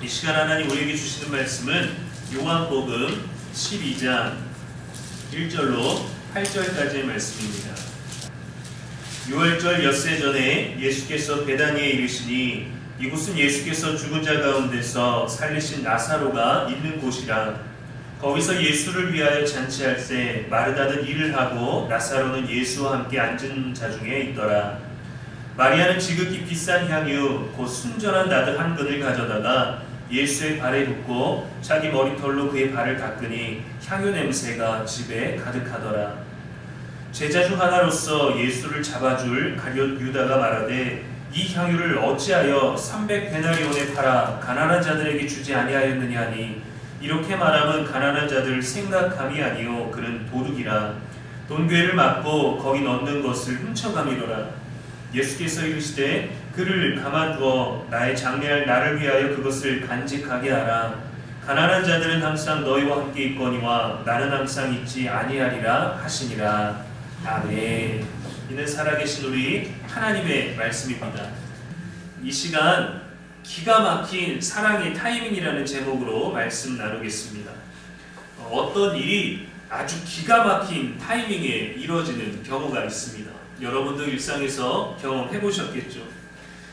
이 시간 하나님 우리에게 주시는 말씀은 요한복음 12장 1절로 8절까지의 말씀입니다. 6월절 엿새 전에 예수께서 베다니에 이르시니 이곳은 예수께서 죽은 자 가운데서 살리신 나사로가 있는 곳이라. 거기서 예수를 위하여 잔치할 때 마르다는 일을 하고 나사로는 예수와 함께 앉은 자 중에 있더라. 마리아는 지극히 비싼 향유 곧 순전한 나드 한 근을 가져다가 예수의 발에 붓고 자기 머리털로 그의 발을 닦으니 향유 냄새가 집에 가득하더라. 제자 중 하나로서 예수를 잡아줄 가룟 유다가 말하되 이 향유를 어찌하여 300데나리온에 팔아 가난한 자들에게 주지 아니하였느냐 하니 이렇게 말하면 가난한 자들을 생각함이 아니요 그는 도둑이라. 돈괴를 맞고 거기 넣는 것을 훔쳐가미로라. 예수께서 이르시되 그를 가만두어 나의 장래할 나를 위하여 그것을 간직하게 하라. 가난한 자들은 항상 너희와 함께 있거니와 나는 항상 있지 아니하리라 하시니라. 아멘. 이는 살아계신 우리 하나님의 말씀입니다. 이 시간 기가 막힌 사랑의 타이밍이라는 제목으로 말씀 나누겠습니다. 어떤 일이 아주 기가 막힌 타이밍에 이루어지는 경우가 있습니다. 여러분도 일상에서 경험해 보셨겠죠.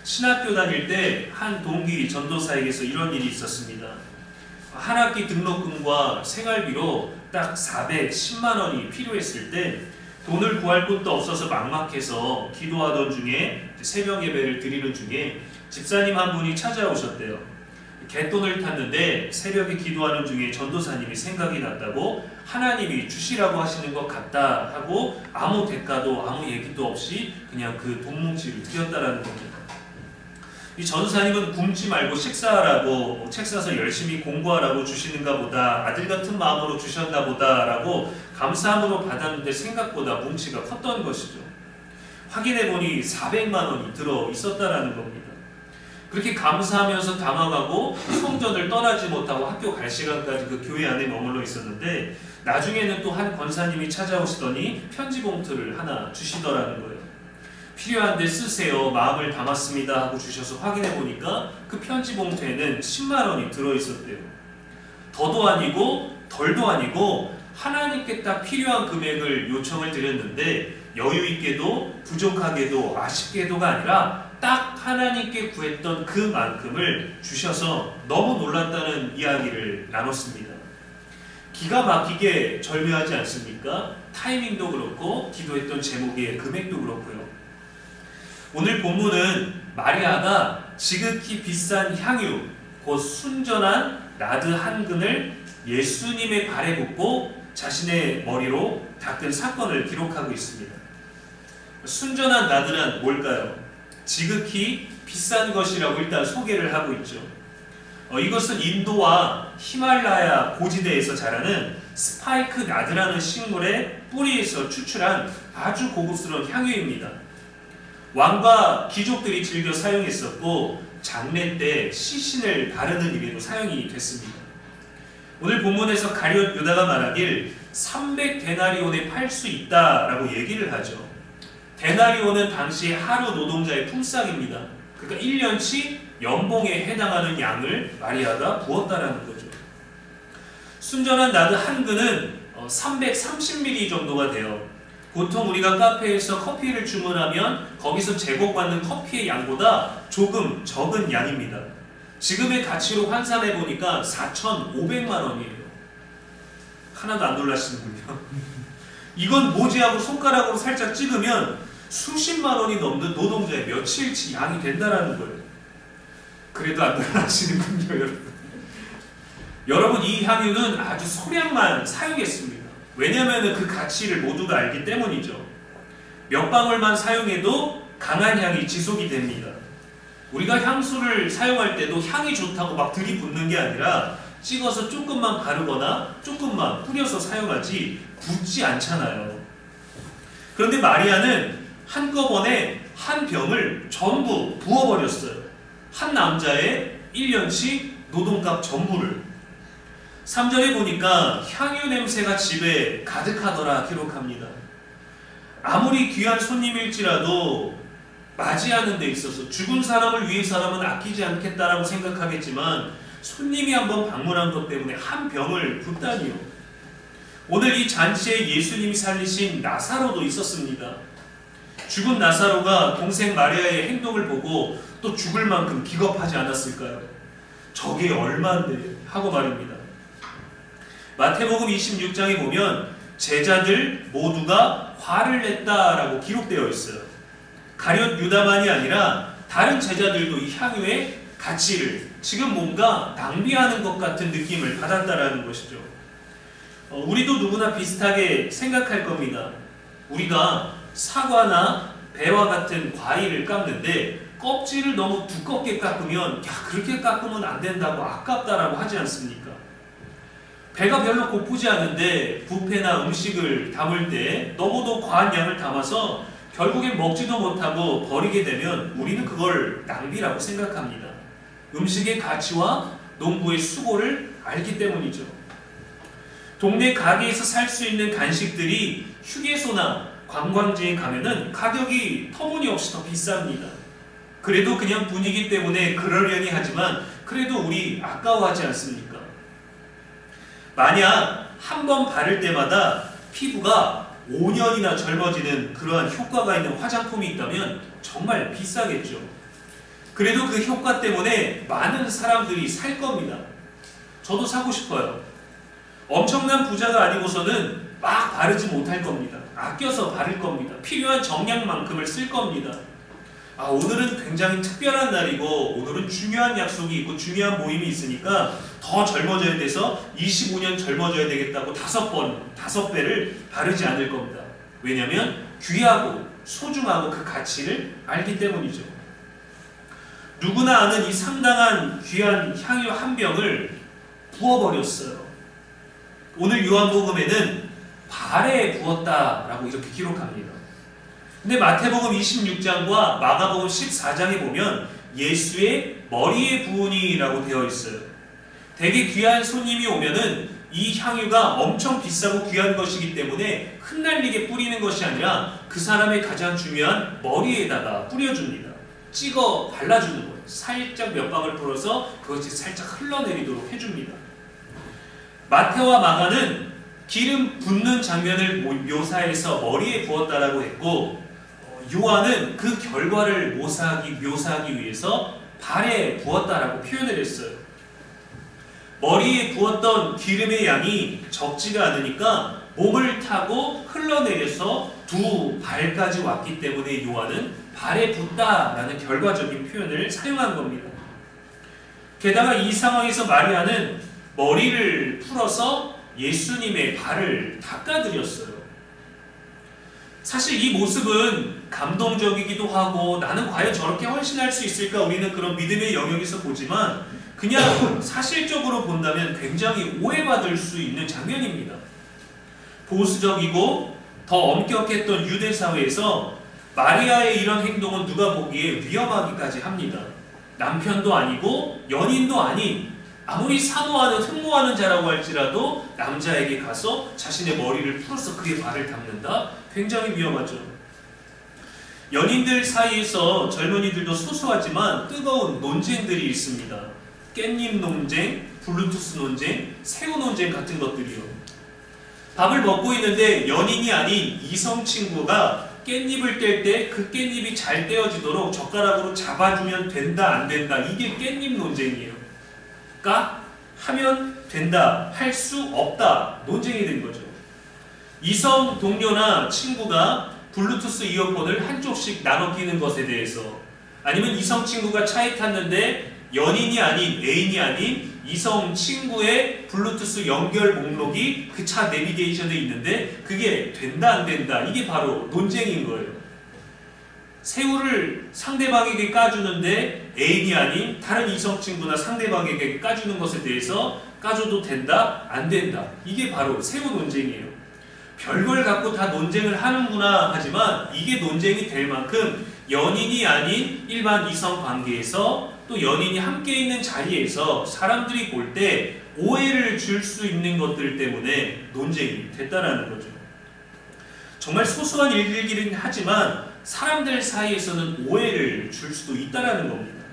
신학교 다닐 때 한 동기 전도사에게서 이런 일이 있었습니다. 한 학기 등록금과 생활비로 딱 410만 원이 필요했을 때 돈을 구할 곳도 없어서 막막해서 기도하던 중에 새벽 예배를 드리는 중에 집사님 한 분이 찾아오셨대요. 갯돈을 탔는데 새벽에 기도하는 중에 전도사님이 생각이 났다고 하나님이 주시라고 하시는 것 같다 하고 아무 대가도 아무 얘기도 없이 그냥 그 돈뭉치를 드렸다라는 겁니다. 이 전도사님은 굶지 말고 식사하라고 책 사서 열심히 공부하라고 주시는가 보다, 아들 같은 마음으로 주셨나 보다 라고 감사함으로 받았는데 생각보다 뭉치가 컸던 것이죠. 확인해보니 400만 원이 들어 있었다라는 겁니다. 그렇게 감사하면서 당황하고 성전을 떠나지 못하고 학교 갈 시간까지 그 교회 안에 머물러 있었는데 나중에는 또 한 권사님이 찾아오시더니 편지 봉투를 하나 주시더라는 거예요. 필요한데 쓰세요. 마음을 담았습니다 하고 주셔서 확인해 보니까 그 편지 봉투에는 10만 원이 들어있었대요. 더도 아니고 덜도 아니고 하나님께 딱 필요한 금액을 요청을 드렸는데 여유있게도 부족하게도 아쉽게도가 아니라 딱 하나님께 구했던 그만큼을 주셔서 너무 놀랐다는 이야기를 나눴습니다. 기가 막히게 절묘하지 않습니까? 타이밍도 그렇고 기도했던 제목의 금액도 그렇고요. 오늘 본문은 마리아가 지극히 비싼 향유 곧 순전한 나드 한 근을 예수님의 발에 붓고 자신의 머리로 닦은 사건을 기록하고 있습니다. 순전한 나드란 뭘까요? 지극히 비싼 것이라고 일단 소개를 하고 있죠. 이것은 인도와 히말라야 고지대에서 자라는 스파이크 나드라는 식물의 뿌리에서 추출한 아주 고급스러운 향유입니다. 왕과 귀족들이 즐겨 사용했었고 장례 때 시신을 바르는 일에도 사용이 됐습니다. 오늘 본문에서 가룟 유다가 말하길 300데나리온에 팔 수 있다라고 얘기를 하죠. 데나리온은 당시 하루 노동자의 품삯입니다. 그러니까 1년치 연봉에 해당하는 양을 마리아가 부었다라는 거죠. 순전한 나드 한 근은 330ml 정도가 돼요. 보통 우리가 카페에서 커피를 주문하면 거기서 제공받는 커피의 양보다 조금 적은 양입니다. 지금의 가치로 환산해 보니까 4,500만 원이에요. 하나도 안 놀라시는군요. 이건 뭐지 하고 손가락으로 살짝 찍으면 수십만 원이 넘는 노동자의 며칠치 양이 된다는 거예요. 그래도 안 놀라시는군요, 여러분. 여러분, 이 향유는 아주 소량만 사용했습니다. 왜냐하면 그 가치를 모두가 알기 때문이죠. 몇 방울만 사용해도 강한 향이 지속이 됩니다. 우리가 향수를 사용할 때도 향이 좋다고 막 들이붓는 게 아니라 찍어서 조금만 바르거나 조금만 뿌려서 사용하지 붓지 않잖아요. 그런데 마리아는 한꺼번에 한 병을 전부 부어버렸어요. 한 남자의 1년치 노동값 전부를. 3절에 보니까 향유 냄새가 집에 가득하더라 기록합니다. 아무리 귀한 손님일지라도 맞이하는 데 있어서 죽은 사람을 위해 사람은 아끼지 않겠다라고 생각하겠지만 손님이 한번 방문한 것 때문에 한 병을 붓다니요. 오늘 이 잔치에 예수님이 살리신 나사로도 있었습니다. 죽은 나사로가 동생 마리아의 행동을 보고 또 죽을 만큼 기겁하지 않았을까요? 저게 얼마인데 하고 말입니다. 마태복음 26장에 보면 제자들 모두가 화를 냈다라고 기록되어 있어요. 가룟 유다만이 아니라 다른 제자들도 이 향유의 가치를 지금 뭔가 낭비하는 것 같은 느낌을 받았다라는 것이죠. 우리도 누구나 비슷하게 생각할 겁니다. 우리가 사과나 배와 같은 과일을 깎는데 껍질을 너무 두껍게 깎으면 그렇게 깎으면 안 된다고 아깝다라고 하지 않습니까? 배가 별로 고프지 않은데 뷔페나 음식을 담을 때 너무도 과한 양을 담아서 결국엔 먹지도 못하고 버리게 되면 우리는 그걸 낭비라고 생각합니다. 음식의 가치와 농부의 수고를 알기 때문이죠. 동네 가게에서 살 수 있는 간식들이 휴게소나 관광지에 가면은 가격이 터무니없이 더 비쌉니다. 그래도 그냥 분위기 때문에 그러려니 하지만 그래도 우리 아까워하지 않습니까? 만약 한 번 바를 때마다 피부가 5년이나 젊어지는 그러한 효과가 있는 화장품이 있다면 정말 비싸겠죠. 그래도 그 효과 때문에 많은 사람들이 살 겁니다. 저도 사고 싶어요. 엄청난 부자가 아니고서는 막 바르지 못할 겁니다. 아껴서 바를 겁니다. 필요한 정량만큼을 쓸 겁니다. 오늘은 굉장히 특별한 날이고 오늘은 중요한 약속이 있고 중요한 모임이 있으니까 더 젊어져야 돼서 25년 젊어져야 되겠다고 5배를 바르지 않을 겁니다. 왜냐하면 귀하고 소중하고 그 가치를 알기 때문이죠. 누구나 아는 이 상당한 귀한 향유 한 병을 부어버렸어요. 오늘 요한복음에는 발에 부었다라고 이렇게 기록합니다. 근데 마태복음 26장과 마가복음 14장에 보면 예수의 머리에 부으니라고 되어 있어요. 되게 귀한 손님이 오면은 이 향유가 엄청 비싸고 귀한 것이기 때문에 흩날리게 뿌리는 것이 아니라 그 사람의 가장 중요한 머리에다가 뿌려줍니다. 찍어 발라주는 거예요. 살짝 몇 방울 불어서 그것이 살짝 흘러내리도록 해줍니다. 마태와 마가는 기름 붓는 장면을 묘사해서 머리에 부었다라고 했고, 요한은 그 결과를 묘사하기 위해서 발에 부었다라고 표현을 했어요. 머리에 부었던 기름의 양이 적지가 않으니까 몸을 타고 흘러내려서 두 발까지 왔기 때문에 요한은 발에 붓다라는 결과적인 표현을 사용한 겁니다. 게다가 이 상황에서 마리아는 머리를 풀어서 예수님의 발을 닦아드렸어요. 사실 이 모습은 감동적이기도 하고 나는 과연 저렇게 헌신할 수 있을까 우리는 그런 믿음의 영역에서 보지만 그냥 사실적으로 본다면 굉장히 오해받을 수 있는 장면입니다. 보수적이고 더 엄격했던 유대 사회에서 마리아의 이런 행동은 누가 보기에 위험하기까지 합니다. 남편도 아니고 연인도 아닌 아무리 산호하는 흠모하는 자라고 할지라도 남자에게 가서 자신의 머리를 풀어서 그의 발을 닦는다? 굉장히 위험하죠. 연인들 사이에서 젊은이들도 소소하지만 뜨거운 논쟁들이 있습니다. 깻잎 논쟁, 블루투스 논쟁, 새우 논쟁 같은 것들이요. 밥을 먹고 있는데 연인이 아닌 이성 친구가 깻잎을 뗄 때 그 깻잎이 잘 떼어지도록 젓가락으로 잡아주면 된다 안 된다, 이게 깻잎 논쟁이에요. 하면 된다, 할 수 없다, 논쟁이 된 거죠. 이성 동료나 친구가 블루투스 이어폰을 한쪽씩 나눠 끼는 것에 대해서, 아니면 이성 친구가 차에 탔는데 연인이 아닌, 애인이 아닌 이성 친구의 블루투스 연결 목록이 그 차 내비게이션에 있는데 그게 된다 안 된다, 이게 바로 논쟁인 거예요. 새우를 상대방에게 까주는데 애인이 아닌 다른 이성 친구나 상대방에게 까주는 것에 대해서 까줘도 된다 안 된다, 이게 바로 새우 논쟁이에요. 별걸 갖고 다 논쟁을 하는구나 하지만 이게 논쟁이 될 만큼 연인이 아닌 일반 이성 관계에서 또 연인이 함께 있는 자리에서 사람들이 볼 때 오해를 줄 수 있는 것들 때문에 논쟁이 됐다라는 거죠. 정말 소소한 일들이긴 하지만 사람들 사이에서는 오해를 줄 수도 있다라는 겁니다.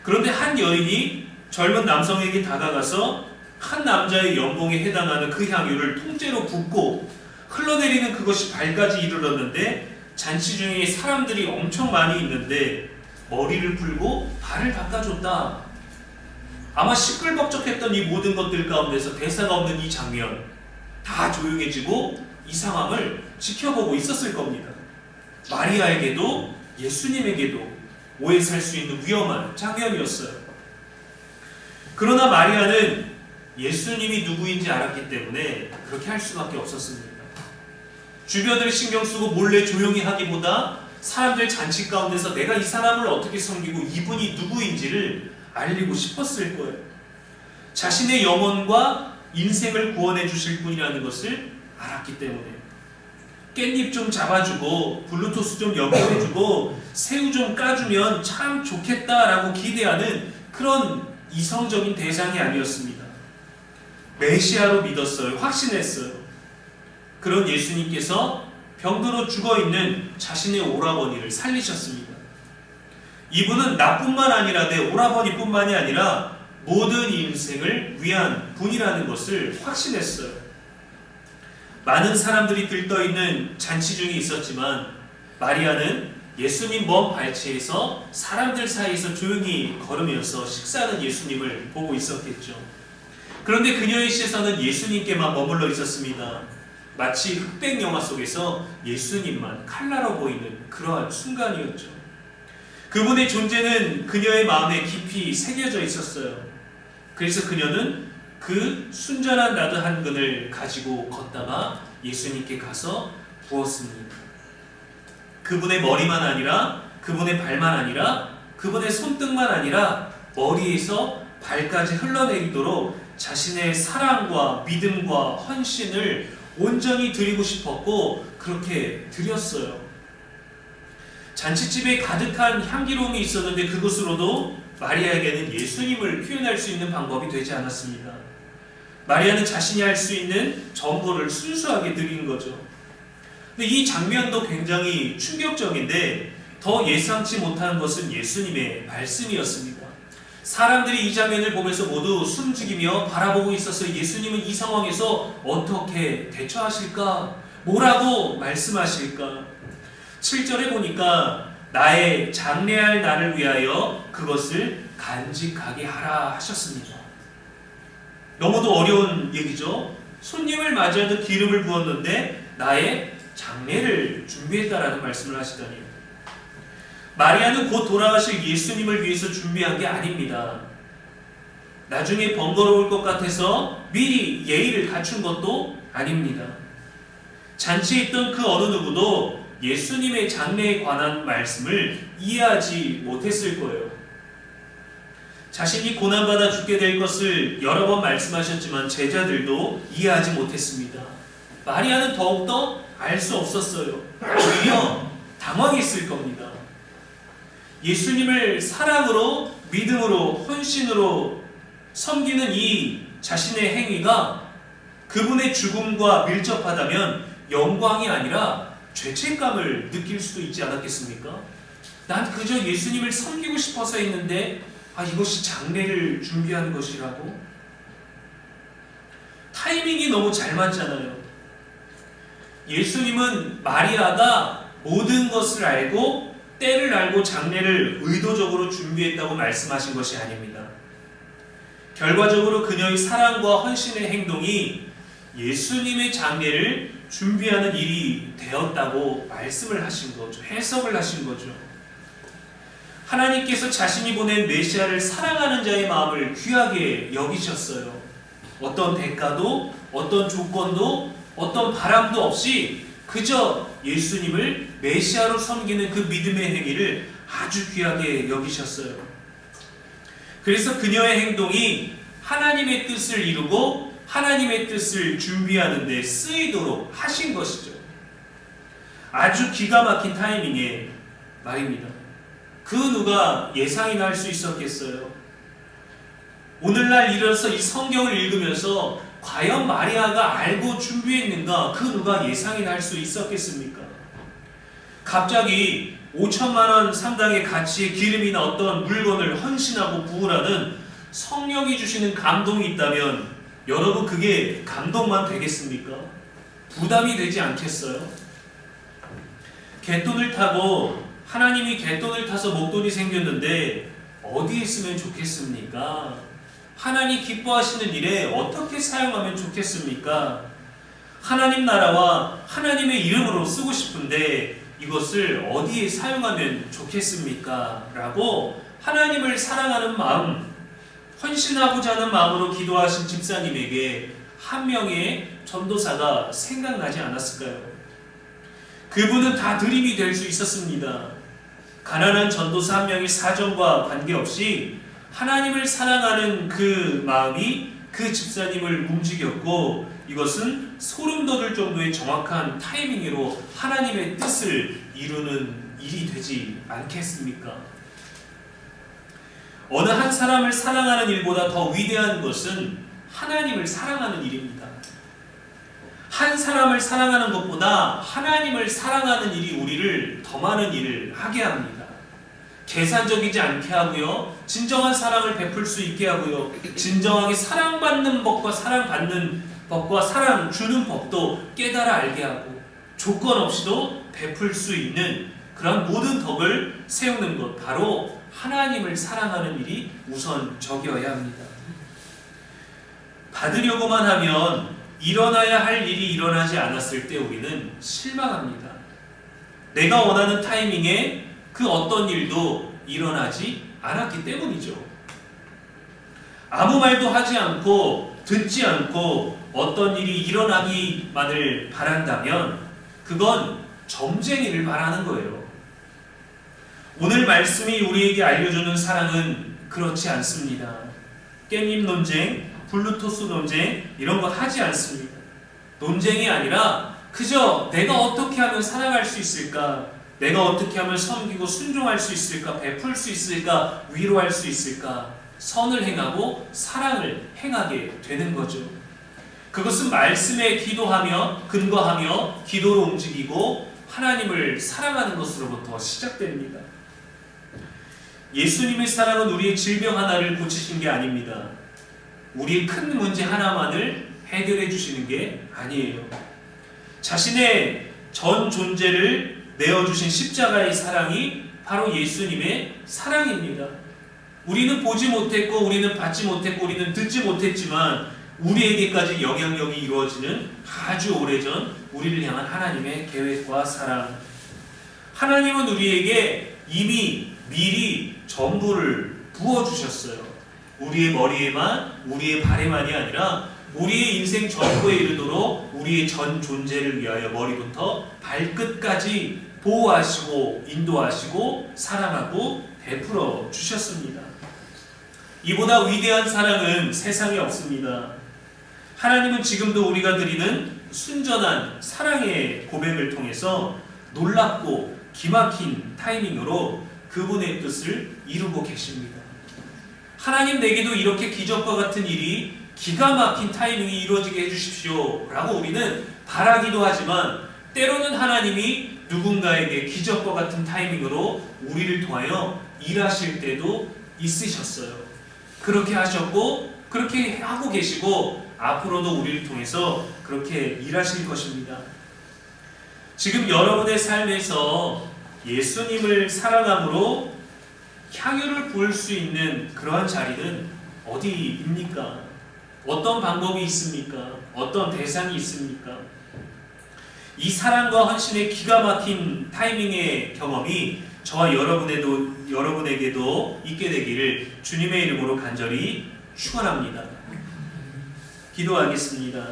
그런데 한 여인이 젊은 남성에게 다가가서 한 남자의 연봉에 해당하는 그 향유를 통째로 붓고 흘러내리는 그것이 발까지 이르렀는데 잔치 중에 사람들이 엄청 많이 있는데 머리를 풀고 발을 닦아줬다. 아마 시끌벅적했던 이 모든 것들 가운데서 대사가 없는 이 장면, 다 조용해지고 이 상황을 지켜보고 있었을 겁니다. 마리아에게도 예수님에게도 오해 살 수 있는 위험한 장면이었어요. 그러나 마리아는 예수님이 누구인지 알았기 때문에 그렇게 할 수밖에 없었습니다. 주변을 신경 쓰고 몰래 조용히 하기보다 사람들 잔치 가운데서 내가 이 사람을 어떻게 섬기고 이분이 누구인지를 알리고 싶었을 거예요. 자신의 영혼과 인생을 구원해 주실 분이라는 것을 알았기 때문에 깻잎 좀 잡아주고 블루투스 좀 연결해주고 새우 좀 까주면 참 좋겠다라고 기대하는 그런 이성적인 대상이 아니었습니다. 메시아로 믿었어요. 확신했어요. 그런 예수님께서 병들어 죽어있는 자신의 오라버니를 살리셨습니다. 이분은 나뿐만 아니라 내 오라버니뿐만이 아니라 모든 인생을 위한 분이라는 것을 확신했어요. 많은 사람들이 들떠있는 잔치 중에 있었지만 마리아는 예수님 먼 발치에서 사람들 사이에서 조용히 걸으면서 식사하는 예수님을 보고 있었겠죠. 그런데 그녀의 시선은 예수님께만 머물러 있었습니다. 마치 흑백 영화 속에서 예수님만 칼라로 보이는 그러한 순간이었죠. 그분의 존재는 그녀의 마음에 깊이 새겨져 있었어요. 그래서 그녀는 그 순전한 나드 한 근을 가지고 걷다가 예수님께 가서 부었습니다. 그분의 머리만 아니라 그분의 발만 아니라 그분의 손등만 아니라 머리에서 발까지 흘러내리도록 자신의 사랑과 믿음과 헌신을 온전히 드리고 싶었고 그렇게 드렸어요. 잔치집에 가득한 향기로움이 있었는데 그것으로도 마리아에게는 예수님을 표현할 수 있는 방법이 되지 않았습니다. 마리아는 자신이 할 수 있는 전부를 순수하게 드린 거죠. 근데 이 장면도 굉장히 충격적인데 더 예상치 못한 것은 예수님의 말씀이었습니다. 사람들이 이 장면을 보면서 모두 숨죽이며 바라보고 있어서 예수님은 이 상황에서 어떻게 대처하실까? 뭐라고 말씀하실까? 7절에 보니까 나의 장래할 날을 위하여 그것을 간직하게 하라 하셨습니다. 너무도 어려운 얘기죠. 손님을 맞이하듯 기름을 부었는데 나의 장례를 준비했다라는 말씀을 하시다니. 마리아는 곧 돌아가실 예수님을 위해서 준비한 게 아닙니다. 나중에 번거로울 것 같아서 미리 예의를 갖춘 것도 아닙니다. 잔치에 있던 그 어느 누구도 예수님의 장래에 관한 말씀을 이해하지 못했을 거예요. 자신이 고난받아 죽게 될 것을 여러 번 말씀하셨지만 제자들도 이해하지 못했습니다. 마리아는 더욱더 알 수 없었어요. 오히려 당황했을 겁니다. 예수님을 사랑으로, 믿음으로, 헌신으로 섬기는 이 자신의 행위가 그분의 죽음과 밀접하다면 영광이 아니라 죄책감을 느낄 수도 있지 않았겠습니까? 난 그저 예수님을 섬기고 싶어서 했는데 이것이 장례를 준비하는 것이라고? 타이밍이 너무 잘 맞잖아요. 예수님은 마리아가 모든 것을 알고 때를 알고 장례를 의도적으로 준비했다고 말씀하신 것이 아닙니다. 결과적으로 그녀의 사랑과 헌신의 행동이 예수님의 장례를 준비하는 일이 되었다고 말씀을 하신 거죠. 해석을 하신 거죠. 하나님께서 자신이 보낸 메시아를 사랑하는 자의 마음을 귀하게 여기셨어요. 어떤 대가도 어떤 조건도 어떤 바람도 없이 그저 예수님을 메시아로 섬기는 그 믿음의 행위를 아주 귀하게 여기셨어요. 그래서 그녀의 행동이 하나님의 뜻을 이루고 하나님의 뜻을 준비하는 데 쓰이도록 하신 것이죠. 아주 기가 막힌 타이밍에 말입니다. 그 누가 예상이나 할 수 있었겠어요? 오늘날 일어서 이 성경을 읽으면서 과연 마리아가 알고 준비했는가? 그 누가 예상이나 할 수 있었겠습니까? 갑자기 5천만 원 상당의 가치의 기름이나 어떤 물건을 헌신하고 부으라는 성령이 주시는 감동이 있다면 여러분 그게 감동만 되겠습니까? 부담이 되지 않겠어요? 갯돈을 타고 하나님이 갯돈을 타서 목돈이 생겼는데 어디에 쓰면 좋겠습니까? 하나님 기뻐하시는 일에 어떻게 사용하면 좋겠습니까? 하나님 나라와 하나님의 이름으로 쓰고 싶은데 이것을 어디에 사용하면 좋겠습니까? 라고 하나님을 사랑하는 마음, 헌신하고자 하는 마음으로 기도하신 집사님에게 한 명의 전도사가 생각나지 않았을까요? 그분은 다 드림이 될 수 있었습니다. 가난한 전도사 한 명의 사정과 관계없이 하나님을 사랑하는 그 마음이 그 집사님을 움직였고 이것은 소름 돋을 정도의 정확한 타이밍으로 하나님의 뜻을 이루는 일이 되지 않겠습니까? 어느 한 사람을 사랑하는 일보다 더 위대한 것은 하나님을 사랑하는 일입니다. 한 사람을 사랑하는 것보다 하나님을 사랑하는 일이 우리를 더 많은 일을 하게 합니다. 계산적이지 않게 하고요. 진정한 사랑을 베풀 수 있게 하고요. 진정하게 사랑받는 법과 사랑받는 법과 사랑 주는 법도 깨달아 알게 하고 조건 없이도 베풀 수 있는 그런 모든 덕을 세우는 것 바로 하나님을 사랑하는 일이 우선적이어야 합니다. 받으려고만 하면 일어나야 할 일이 일어나지 않았을 때 우리는 실망합니다. 내가 원하는 타이밍에 그 어떤 일도 일어나지 않았기 때문이죠. 아무 말도 하지 않고 듣지 않고 어떤 일이 일어나기만을 바란다면 그건 점쟁이를 말하는 거예요. 오늘 말씀이 우리에게 알려주는 사랑은 그렇지 않습니다. 깻잎 논쟁, 블루투스 논쟁 이런 거 하지 않습니다. 논쟁이 아니라 그저 내가 어떻게 하면 살아갈 수 있을까? 내가 어떻게 하면 섬기고 순종할 수 있을까? 베풀 수 있을까? 위로할 수 있을까? 선을 행하고 사랑을 행하게 되는 거죠. 그것은 말씀에 기도하며 근거하며 기도로 움직이고 하나님을 사랑하는 것으로부터 시작됩니다. 예수님의 사랑은 우리의 질병 하나를 고치신 게 아닙니다. 우리의 큰 문제 하나만을 해결해 주시는 게 아니에요. 자신의 전 존재를 내어주신 십자가의 사랑이 바로 예수님의 사랑입니다. 우리는 보지 못했고 우리는 받지 못했고 우리는 듣지 못했지만 우리에게까지 영향력이 이루어지는 아주 오래전 우리를 향한 하나님의 계획과 사랑. 하나님은 우리에게 이미 미리 전부를 부어주셨어요. 우리의 머리에만 우리의 발에만이 아니라 우리의 인생 전부에 이르도록 우리의 전 존재를 위하여 머리부터 발끝까지 보호하시고 인도하시고 사랑하고 베풀어 주셨습니다. 이보다 위대한 사랑은 세상에 없습니다. 하나님은 지금도 우리가 드리는 순전한 사랑의 고백을 통해서 놀랍고 기막힌 타이밍으로 그분의 뜻을 이루고 계십니다. 하나님 내게도 이렇게 기적과 같은 일이 기가 막힌 타이밍이 이루어지게 해주십시오 라고 우리는 바라기도 하지만 때로는 하나님이 누군가에게 기적과 같은 타이밍으로 우리를 통하여 일하실 때도 있으셨어요. 그렇게 하셨고 그렇게 하고 계시고 앞으로도 우리를 통해서 그렇게 일하실 것입니다. 지금 여러분의 삶에서 예수님을 사랑함으로 향유를 부을 수 있는 그러한 자리는 어디입니까? 어떤 방법이 있습니까? 어떤 대상이 있습니까? 이 사랑과 헌신의 기가 막힌 타이밍의 경험이 저와 여러분에게도 있게 되기를 주님의 이름으로 간절히 축원합니다. 기도하겠습니다.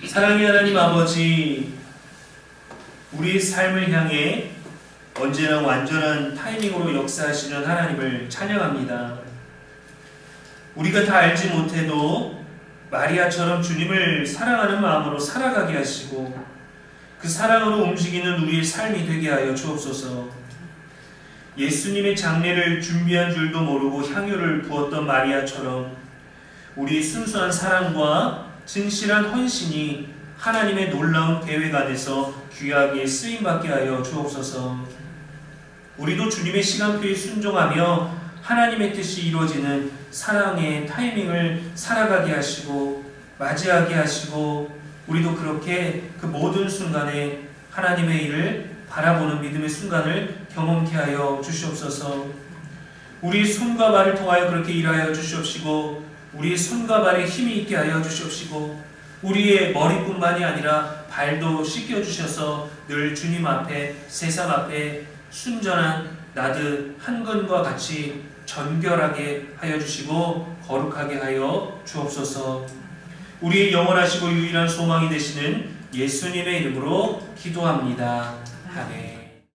사랑의 하나님 아버지, 우리의 삶을 향해 언제나 완전한 타이밍으로 역사하시는 하나님을 찬양합니다. 우리가 다 알지 못해도 마리아처럼 주님을 사랑하는 마음으로 살아가게 하시고 그 사랑으로 움직이는 우리의 삶이 되게 하여 주옵소서. 예수님의 장례를 준비한 줄도 모르고 향유를 부었던 마리아처럼 우리의 순수한 사랑과 진실한 헌신이 하나님의 놀라운 계획 안에서 귀하게 쓰임받게 하여 주옵소서. 우리도 주님의 시간표에 순종하며 하나님의 뜻이 이루어지는 사랑의 타이밍을 살아가게 하시고 맞이하게 하시고 우리도 그렇게 그 모든 순간에 하나님의 일을 바라보는 믿음의 순간을 경험케 하여 주시옵소서. 우리 손과 발을 통하여 그렇게 일하여 주시옵시고 우리 손과 발에 힘이 있게 하여 주시옵시고 우리의 머리뿐만이 아니라 발도 씻겨주셔서 늘 주님 앞에 세상 앞에 순전한 나드 한 근과 같이 정결하게 하여 주시고 거룩하게 하여 주옵소서. 우리의 영원하시고 유일한 소망이 되시는 예수님의 이름으로 기도합니다. 아멘.